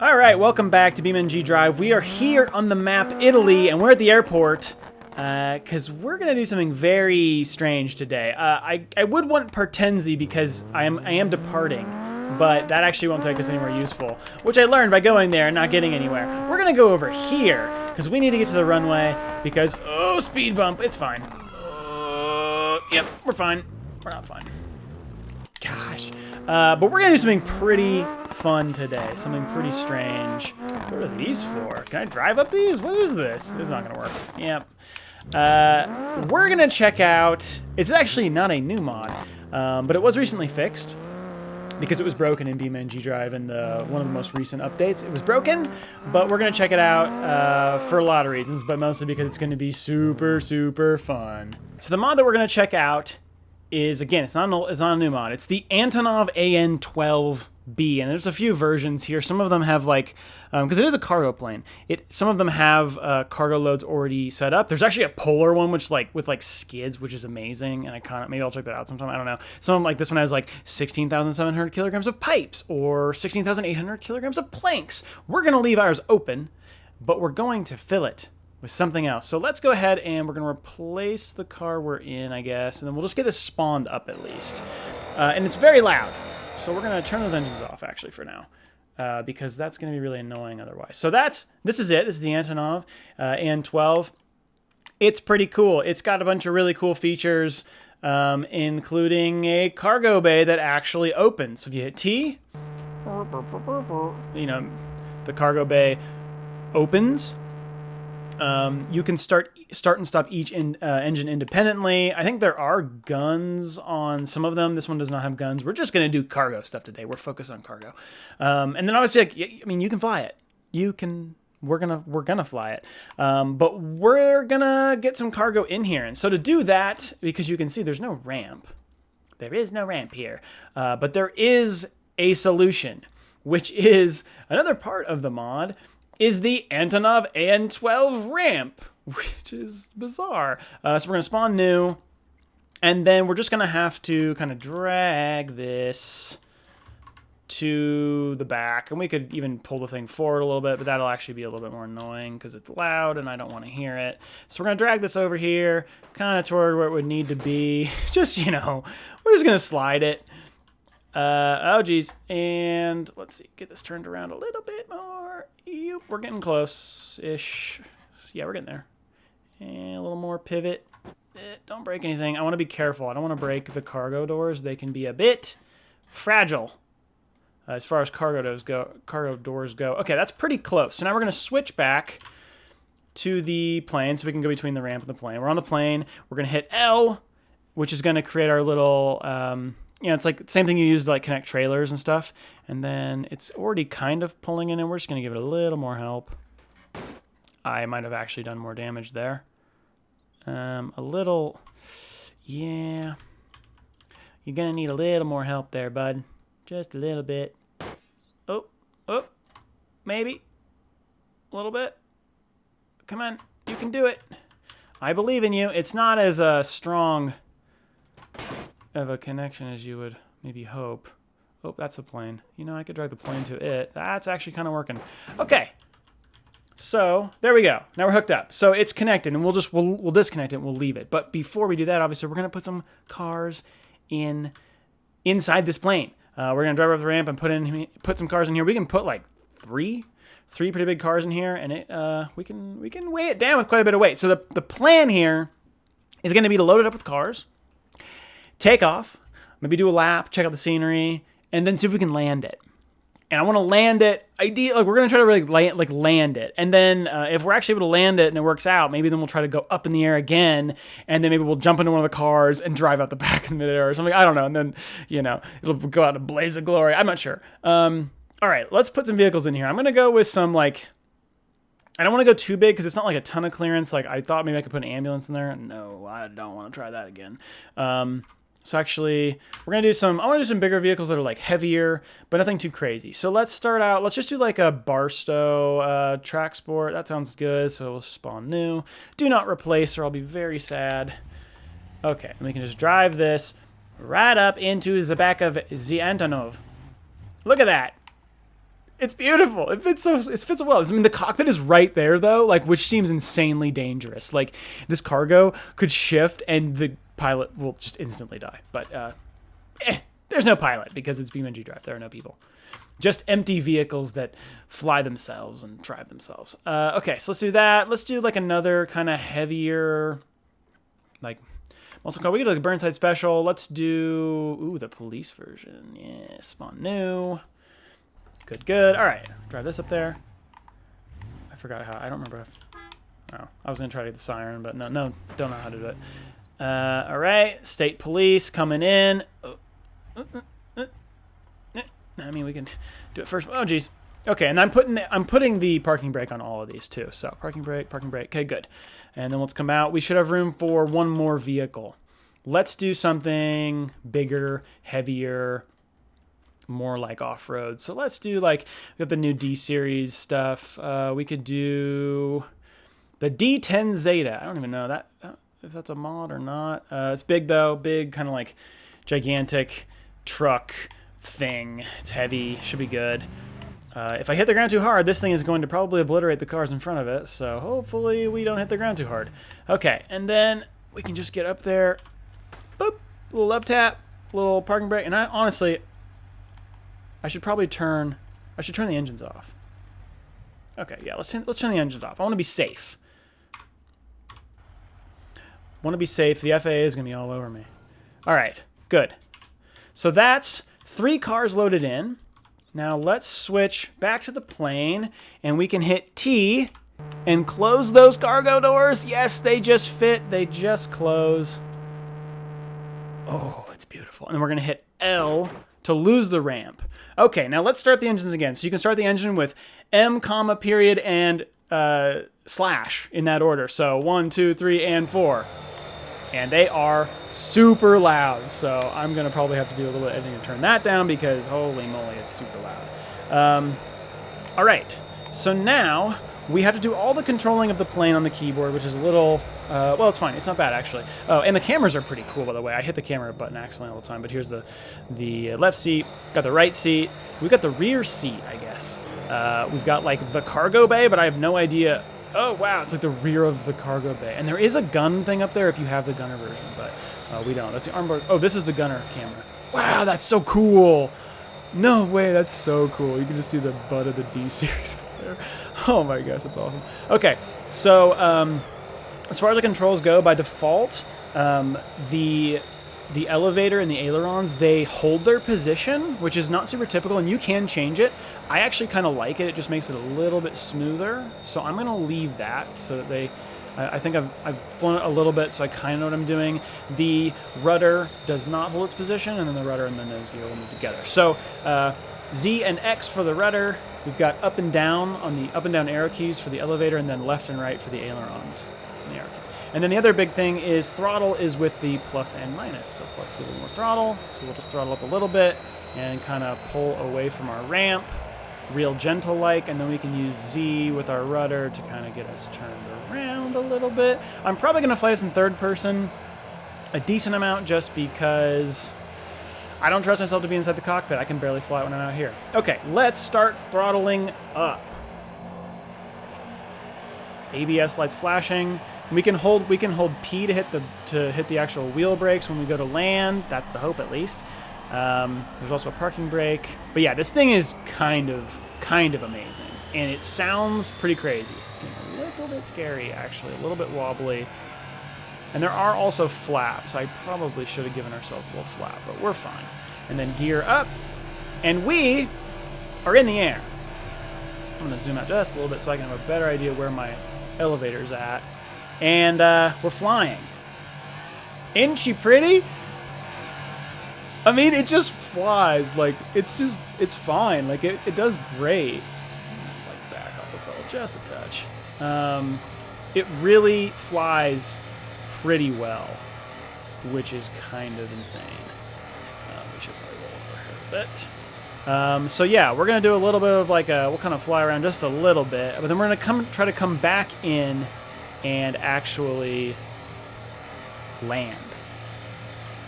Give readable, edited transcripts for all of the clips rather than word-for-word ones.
Alright, welcome back to BeamNG.drive. We are here on the map Italy, and we're at the airport, because we're going to do something very strange today. I would want Partenzi because I am departing, but that actually won't take us anywhere useful, which I learned by going there and not getting anywhere. We're going to go over here, because we need to get to the runway, because, oh, speed bump, it's fine. Yep, we're fine. We're not fine. Gosh. But we're going to do something pretty fun today. Something pretty strange. What are these for? Can I drive up these? What is this? This is not going to work. Yep. We're going to check out... It's actually not a new mod, but it was recently fixed because it was broken in BeamNG.drive in one of the most recent updates. It was broken, but we're going to check it out for a lot of reasons, but mostly because it's going to be super, super fun. So the mod that we're going to check out is, again, it's not a new mod. It's the Antonov AN-12B, and there's a few versions here. Some of them have, like, because it is a cargo plane, some of them have cargo loads already set up. There's actually a polar one, which, like, with, like, skids, which is amazing, and maybe I'll check that out sometime. I don't know. Some of them, like, this one has, like, 16,700 kilograms of pipes, or 16,800 kilograms of planks. We're going to leave ours open, but we're going to fill it with something else. So let's go ahead and we're going to replace the car we're in, I guess, and then we'll just get this spawned up at least. And it's very loud, so we're going to turn those engines off actually for now, because that's going to be really annoying otherwise. So this is it. This is the Antonov AN-12. It's pretty cool. It's got a bunch of really cool features, including a cargo bay that actually opens. So if you hit T, you know, the cargo bay opens. You can start and stop each engine independently. I think there are guns on some of them. This one does not have guns. We're just going to do cargo stuff today. We're focused on cargo. And then obviously, like, I mean, you can fly it. We're gonna fly it. But we're gonna get some cargo in here. And so to do that, because you can see there's no ramp. There is no ramp here. But there is a solution, which is another part of the mod, is the Antonov AN-12 ramp, which is bizarre. So we're going to spawn new, and then we're just going to have to kind of drag this to the back, and we could even pull the thing forward a little bit, but that'll actually be a little bit more annoying because it's loud and I don't want to hear it. So we're going to drag this over here, kind of toward where it would need to be. Just, you know, we're just going to slide it. Oh geez, and let's see, get this turned around a little bit more. We're getting close-ish. Yeah, we're getting there. And a little more pivot. Don't break anything. I want to be careful. I don't want to break the cargo doors. They can be a bit fragile as far as cargo doors go. Okay, that's pretty close. So now we're going to switch back to the plane so we can go between the ramp and the plane. We're on the plane. We're going to hit L, which is going to create our little... you know, it's like the same thing you use to like connect trailers and stuff. And then it's already kind of pulling in, and we're just going to give it a little more help. I might have actually done more damage there. A little, yeah. You're going to need a little more help there, bud. Just a little bit. Oh, maybe. A little bit. Come on, you can do it. I believe in you. It's not as strong of a connection as you would maybe hope. Oh, that's the plane. You know, I could drag the plane to it. That's actually kind of working. Okay. So, there we go. Now we're hooked up. So, it's connected, and we'll disconnect it and we'll leave it. But before we do that, obviously, we're going to put some cars inside this plane. We're going to drive up the ramp and put some cars in here. We can put like three pretty big cars in here, and we can weigh it down with quite a bit of weight. So, the plan here is going to be to load it up with cars, take off, maybe do a lap, check out the scenery, and then see if we can land it. And I want to land it, ideally, like we're going to try to really land it. And then if we're actually able to land it and it works out, maybe then we'll try to go up in the air again, and then maybe we'll jump into one of the cars and drive out the back in midair or something. I don't know. And then, you know, it'll go out in a blaze of glory. I'm not sure. All right, let's put some vehicles in here. I'm going to go with some, like, I don't want to go too big because it's not like a ton of clearance. Like, I thought maybe I could put an ambulance in there. No, I don't want to try that again. So actually, I want to do some bigger vehicles that are like heavier, but nothing too crazy. So let's start out, let's just do like a Barstow track sport. That sounds good. So we'll spawn new. Do not replace or I'll be very sad. Okay, and we can just drive this right up into the back of the Antonov. Look at that. It's beautiful. It fits so well. I mean, the cockpit is right there though, like, which seems insanely dangerous. Like, this cargo could shift and the pilot will just instantly die. But there's no pilot because it's BeamNG.drive. There are no people. Just empty vehicles that fly themselves and drive themselves. Okay, so let's do that. Let's do like another kind of heavier, like muscle car. We could do like a Burnside Special. Let's do the police version. Yeah, spawn new. Good. All right, drive this up there. I forgot how. I don't remember. I was gonna try to get the siren, but no, don't know how to do it. All right, state police coming in. I mean, we can do it first. Oh, geez. Okay, and I'm putting the parking brake on all of these too. So parking brake. Okay, good. And then let's come out. We should have room for one more vehicle. Let's do something bigger, heavier, more like off-road. So let's do like, we got the new D series stuff. We could do the D10 Zeta. I don't even know that if that's a mod or not. It's big though, big kind of like gigantic truck thing. It's heavy, should be good. If I hit the ground too hard, this thing is going to probably obliterate the cars in front of it, so hopefully we don't hit the ground too hard. Okay, and then we can just get up there. Boop, little left tap, little parking brake, and honestly, I should turn the engines off. Okay, yeah, let's turn the engines off. I want to be safe. The FAA is going to be all over me. All right, good. So that's 3 cars loaded in. Now let's switch back to the plane, and we can hit T and close those cargo doors. Yes, they just fit. They just close. Oh, it's beautiful. And then we're going to hit L to lose the ramp. Okay, now let's start the engines again. So you can start the engine with M, comma, period, and slash in that order. So 1, 2, 3, and 4. And they are super loud, so I'm going to probably have to do a little bit of editing to turn that down because holy moly, it's super loud. All right, so now we have to do all the controlling of the plane on the keyboard, which is a little, well, it's fine. It's not bad, actually. Oh, and the cameras are pretty cool, by the way. I hit the camera button accidentally all the time, but here's the left seat, got the right seat. We've got the rear seat, I guess. We've got, like, the cargo bay, but I have no idea. Oh, wow, it's like the rear of the cargo bay. And there is a gun thing up there if you have the gunner version, but we don't. That's the armboard. Oh, this is the gunner camera. Wow, that's so cool. No way, that's so cool. You can just see the butt of the D series up there. Oh my gosh, that's awesome. Okay, so as far as the controls go, by default, the elevator and the ailerons, they hold their position, which is not super typical, and you can change it. I actually kind of like it. It just makes it a little bit smoother. So I'm going to leave that so that I think I've flown it a little bit, so I kind of know what I'm doing. The rudder does not hold its position, and then the rudder and the nose gear will move together. So Z and X for the rudder. We've got up and down on the up and down arrow keys for the elevator, and then left and right for the ailerons and the arrow keys. And then the other big thing is throttle is with the plus and minus. So plus to get a little more throttle. So we'll just throttle up a little bit and kind of pull away from our ramp, real gentle-like, and then we can use Z with our rudder to kind of get us turned around a little bit. I'm probably going to fly this in third person a decent amount just because I don't trust myself to be inside the cockpit. I can barely fly it when I'm out here. Okay, let's start throttling up. ABS lights flashing. We can hold P to hit the actual wheel brakes when we go to land. That's the hope, at least. There's also a parking brake. But yeah, this thing is kind of amazing, and it sounds pretty crazy. It's getting a little bit scary, actually, a little bit wobbly. And there are also flaps. I probably should have given ourselves a little flap, but we're fine. And then gear up, and we are in the air. I'm going to zoom out just a little bit so I can have a better idea where my elevator's at. And we're flying. Isn't she pretty? I mean, it just flies. Like, it's fine. Like, it does great. Like, back off the throttle just a touch. It really flies pretty well, which is kind of insane. We should probably roll over here a bit. So yeah, we're gonna do a little bit of like we'll kind of fly around just a little bit, but then we're gonna try to come back in and actually land,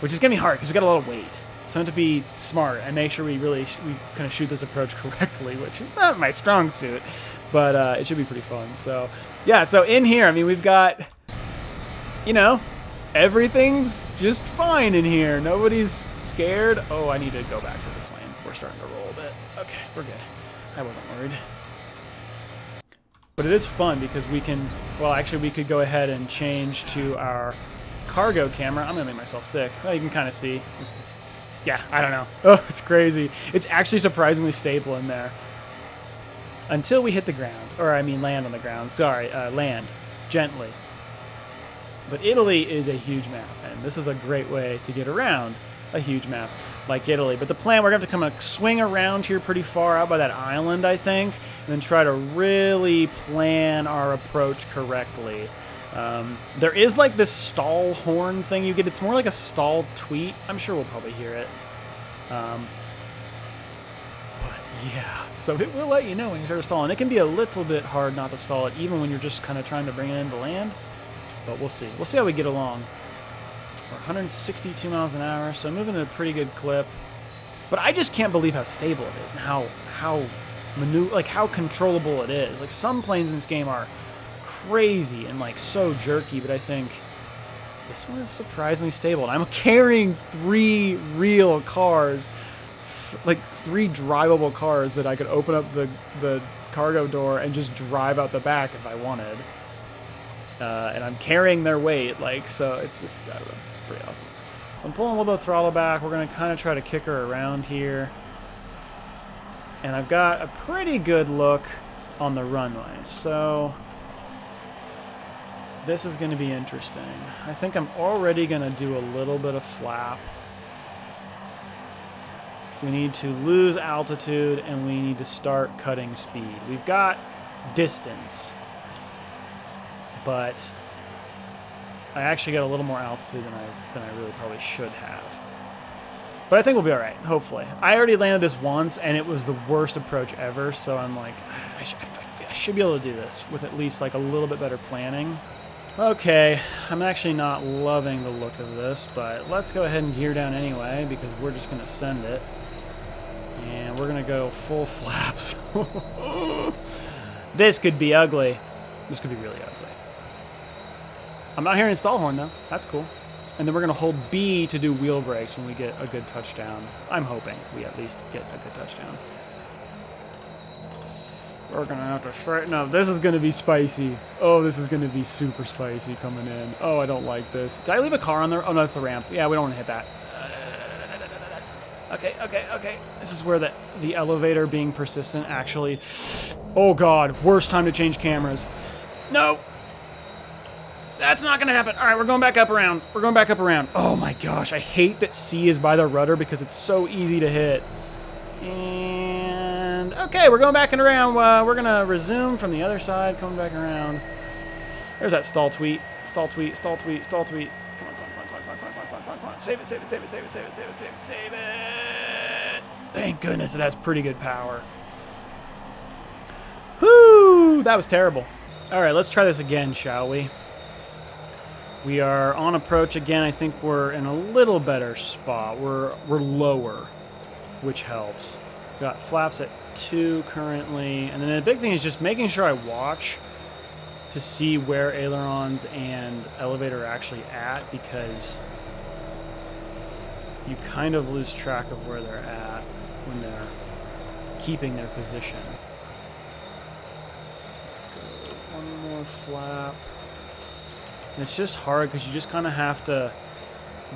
which is gonna be hard because we got a lot of weight. So I have to be smart and make sure we kind of shoot this approach correctly, which is not my strong suit, but it should be pretty fun. So yeah, so in here, I mean, we've got, you know, everything's just fine in here. Nobody's scared. Oh, I need to go back to the plane. We're starting to roll a bit. Okay, we're good. I wasn't worried. But it is fun because we can, well, actually we could go ahead and change to our cargo camera. I'm gonna make myself sick. Well, you can kind of see. This is, yeah, I don't know. Oh, it's crazy. It's actually surprisingly stable in there. Until we hit the ground. Or, I mean, land on the ground. Sorry, land. Gently. But Italy is a huge map, and this is a great way to get around a huge map like Italy. But the plan, we're going to have to swing around here pretty far out by that island, I think, and then try to really plan our approach correctly. There is like this stall horn thing you get. It's more like a stall tweet. I'm sure we'll probably hear it. But yeah, so it will let you know when you start stalling. It can be a little bit hard not to stall it, even when you're just kind of trying to bring it into land. But we'll see. We'll see how we get along. We're 162 miles an hour, so moving at a pretty good clip. But I just can't believe how stable it is and how controllable it is. Like, some planes in this game are crazy and like so jerky, but I think this one is surprisingly stable. And I'm carrying 3 real cars, like 3 drivable cars that I could open up the cargo door and just drive out the back if I wanted. And I'm carrying their weight, like, so it's just, I don't know, it's pretty awesome. So I'm pulling a little bit of throttle back. We're going to kind of try to kick her around here. And I've got a pretty good look on the runway, so this is going to be interesting. I think I'm already going to do a little bit of flap. We need to lose altitude, and we need to start cutting speed. We've got distance, but I actually got a little more altitude than I really probably should have. But I think we'll be all right, hopefully. I already landed this once, and it was the worst approach ever, so I'm like, I should be able to do this with at least like a little bit better planning. Okay, I'm actually not loving the look of this, but let's go ahead and gear down anyway, because we're just going to send it. And we're going to go full flaps. This could be ugly. This could be really ugly. I'm not hearing a stall horn, though. That's cool. And then we're going to hold B to do wheel brakes when we get a good touchdown. I'm hoping we at least get a good touchdown. We're going to have to straighten up. This is going to be spicy. Oh, this is going to be super spicy coming in. Oh, I don't like this. Did I leave a car on there? Oh, no, that's the ramp. Yeah, we don't want to hit that. Okay. This is where the elevator being persistent actually... Oh, God. Worst time to change cameras. No. That's not going to happen. All right, we're going back up around. We're going back up around. Oh, my gosh. I hate that C is by the rudder because it's so easy to hit. And... Okay, we're going back and around. We're going to resume from the other side, coming back around. There's that stall tweet. Stall tweet. Come on. Save it. Thank goodness it has pretty good power. Whoo! That was terrible. All right, let's try this again, shall we? We are on approach again. I think we're in a little better spot. We're lower, which helps. We got flaps at 2 currently. And then the big thing is just making sure I watch to see where ailerons and elevator are actually at, because you kind of lose track of where they're at when they're keeping their position. Let's go one more flap. And it's just hard because you just kind of have to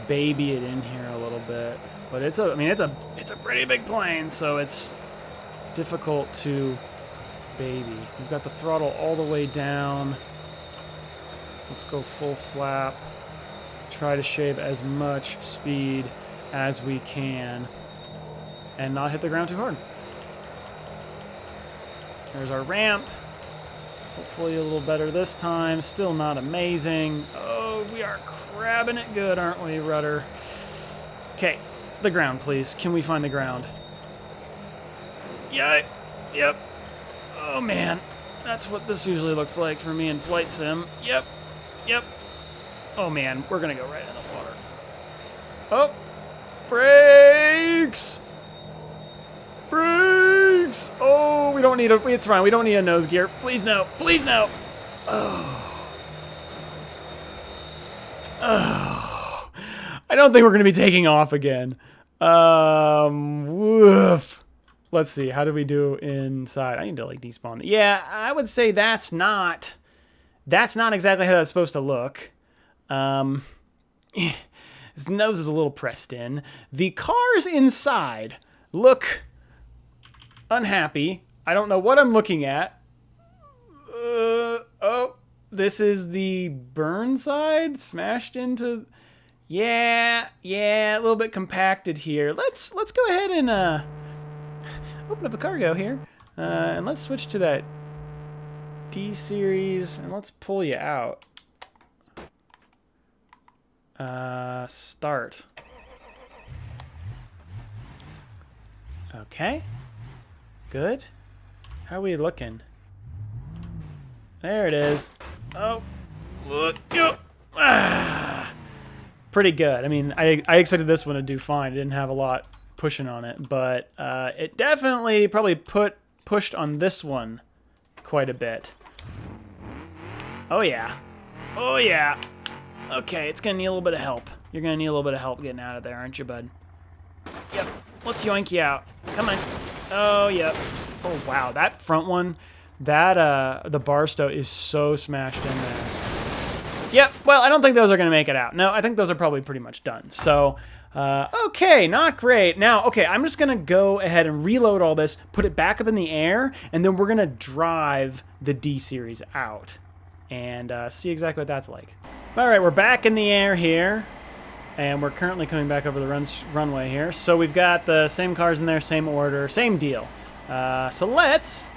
baby it in here a little bit. But it's a pretty big plane, so it's difficult to baby. We've got the throttle all the way down. Let's go full flap. Try to shave as much speed as we can and not hit the ground too hard. There's our ramp. Hopefully a little better this time. Still not amazing. Oh, we are crabbing it good, aren't we, rudder? Okay, the ground, please. Can we find the ground? Yeah, yep. Oh, man. That's what this usually looks like for me in Flight Sim. Yep. Oh, man. We're going to go right in the water. Oh. Brake! Brakes! Brakes! Oh, we don't need a... It's fine. We don't need a nose gear. Please no. Please no. Oh. Oh. I don't think we're going to be taking off again. Woof. Let's see. How do we do inside? I need to, like, despawn. Yeah, I would say that's not exactly how that's supposed to look. His nose is a little pressed in. The cars inside look unhappy. I don't know what I'm looking at. Oh, this is the burn side smashed into... Yeah, a little bit compacted here. Let's go ahead and open up a cargo here. And let's switch to that D series and let's pull you out. Start. Okay. Good. How are we looking? There it is. Oh, look. Pretty good. I mean, I expected this one to do fine. It didn't have a lot pushing on it, but it definitely probably pushed on this one quite a bit. Oh yeah. Oh yeah. Okay, it's gonna need a little bit of help. You're gonna need a little bit of help getting out of there, aren't you, bud? Yep. Let's yoink you out. Come on. Oh, yep. Oh, wow. That front one, that, the bar stow is so smashed in there. Yep. Well, I don't think those are gonna make it out. No, I think those are probably pretty much done. So, okay, not great. Now, okay, I'm just gonna go ahead and reload all this, put it back up in the air, and then we're gonna drive the D series out and see exactly what that's like. All right, we're back in the air here, and we're currently coming back over the runway here. So we've got the same cars in there, same order, same deal. So let's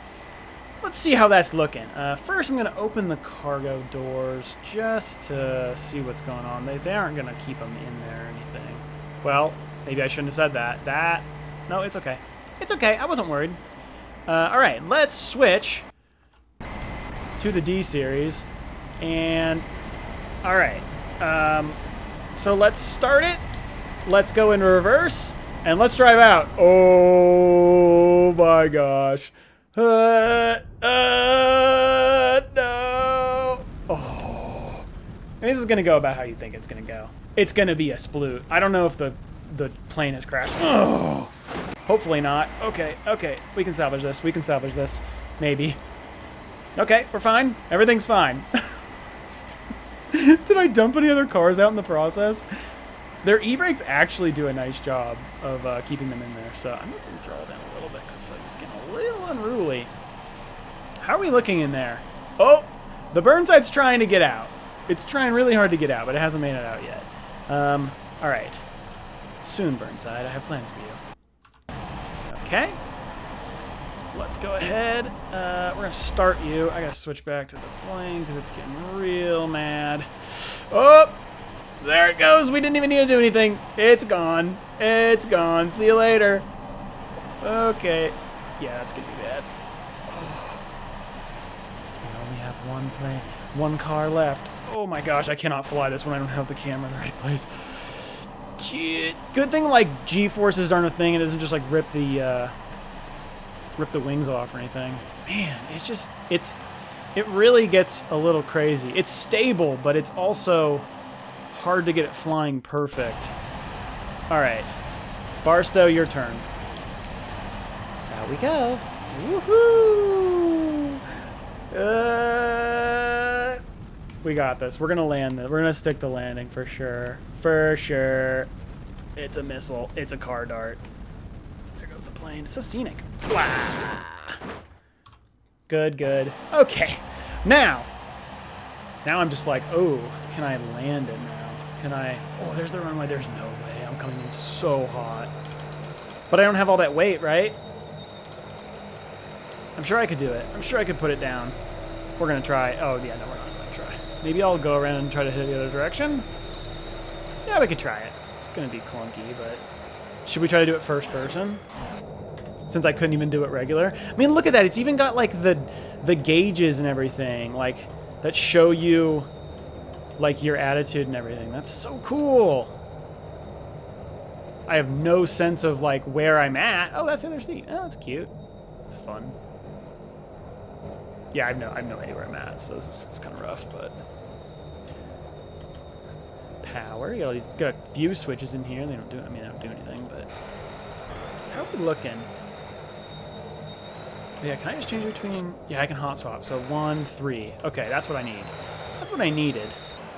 see how that's looking. First, I'm going to open the cargo doors just to see what's going on. They aren't going to keep them in there or anything. Well, maybe I shouldn't have said that. No, it's okay. It's okay. I wasn't worried. All right, let's switch to the D series, and... All right, so let's start it. Let's go in reverse, and let's drive out. Oh my gosh. No. Oh. And this is gonna go about how you think it's gonna go. It's gonna be a sploot. I don't know if the plane has crashed. Oh. Hopefully not. Okay, we can salvage this. Maybe. Okay, we're fine. Everything's fine. Did I dump any other cars out in the process? Their e-brakes actually do a nice job of keeping them in there. So I'm going to throttle down a little bit because I feel like it's getting a little unruly. How are we looking in there? Oh, the burn side's trying to get out. It's trying really hard to get out, but it hasn't made it out yet. All right. Soon, Burnside. I have plans for you. Okay. Let's go ahead. We're going to start you. I got to switch back to the plane because it's getting real mad. Oh, there it goes. We didn't even need to do anything. It's gone. It's gone. See you later. Okay. Yeah, that's going to be bad. Oh. We only have one car left. Oh my gosh, I cannot fly this when I don't have the camera in the right place. Shit. Good thing, like, G-forces aren't a thing. It doesn't just, like, rip the wings off or anything. Man, it really gets a little crazy. It's stable, but it's also hard to get it flying perfect. All right, Barstow, your turn. There we go. Woohoo! We got this. We're gonna land this. We're gonna stick the landing for sure. For sure. It's a missile. It's a car dart. There goes the plane. It's so scenic. Blah. Good, good. Okay. Now I'm just like, oh, can I land it now? Can I? Oh, there's the runway. There's no way. I'm coming in so hot. But I don't have all that weight, right? I'm sure I could do it. I'm sure I could put it down. We're gonna try. Oh, yeah, no, we're not gonna try. Maybe I'll go around and try to hit the other direction. Yeah, we could try it. It's gonna be clunky, but should we try to do it first person? Since I couldn't even do it regular. I mean, look at that. It's even got like the gauges and everything, like that show you like your attitude and everything. That's so cool. I have no sense of like where I'm at. Oh, that's the other seat. Oh, that's cute. It's fun. Yeah, I have no idea where I'm at, so it's kind of rough, but power. You got a few switches in here. They don't do. I mean, they don't do anything, but how are we looking? Yeah, can I just change between? Yeah, I can hot swap. So 1, 3. Okay, that's what I need. That's what I needed.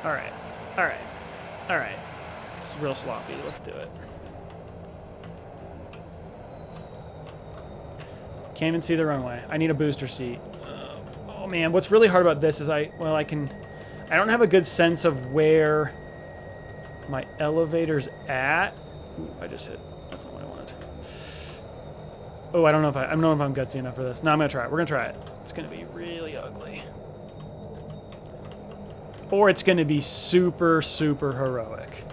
All right, all right, all right. It's real sloppy. Let's do it. Can't even see the runway. I need a booster seat. Oh man, what's really hard about this is I don't have a good sense of where my elevator's at. Ooh, I just hit. That's not what I wanted. Oh, I don't know if I'm gutsy enough for this. No, I'm gonna try it. We're gonna try it. It's gonna be really ugly. Or it's gonna be super, super heroic.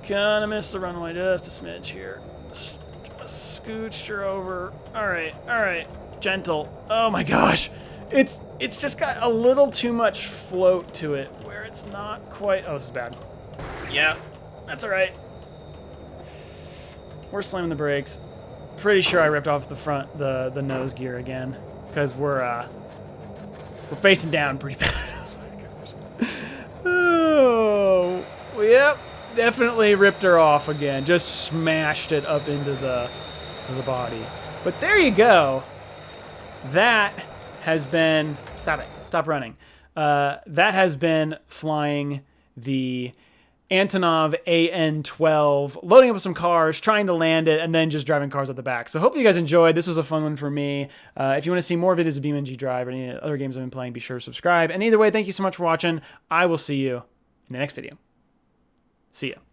Gonna miss the runway just a smidge here. Just scooched her over. All right. Gentle. Oh my gosh. It's just got a little too much float to it where it's not quite. Oh, this is bad. Yeah, that's all right. We're slamming the brakes. Pretty sure I ripped off the front, the nose gear again, because we're facing down pretty bad. Oh my gosh. Oh, yep, definitely ripped her off again. Just smashed it up into the body. But there you go. That has been, stop running. That has been flying the Antonov AN-12, loading up with some cars, trying to land it, and then just driving cars at the back. So hopefully you guys enjoyed. This was a fun one for me. If you want to see more videos of BeamNG.drive or any other games I've been playing, be sure to subscribe. And either way, thank you so much for watching. I will see you in the next video. See ya.